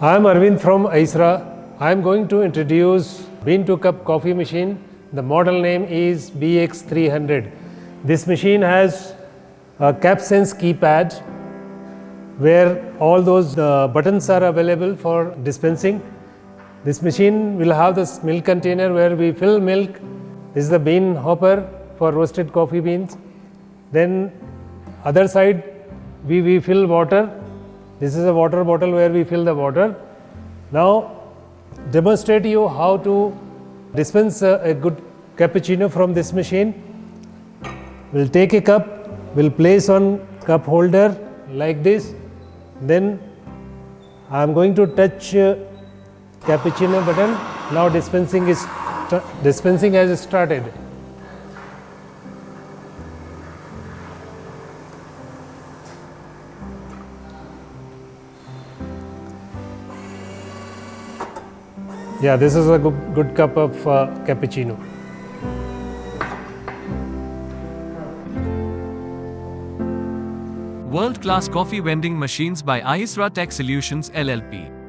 I am Arvind from Ayisra. I am going to introduce bean to cup coffee machine. The model name is BX300. This machine has a CapSense keypad where all those buttons are available for dispensing. This machine will have this milk container where we fill milk. This is the bean hopper for roasted coffee beans. Then other side we fill water. This is a water bottle where we fill the water. Now demonstrate you how to dispense a good cappuccino from this machine. We'll take a cup, we'll place on cup holder like this. Then I am going to touch cappuccino button. Now dispensing has started. Yeah, this is a good cup of cappuccino. World-class coffee vending machines by Ayisra Tech Solutions LLP.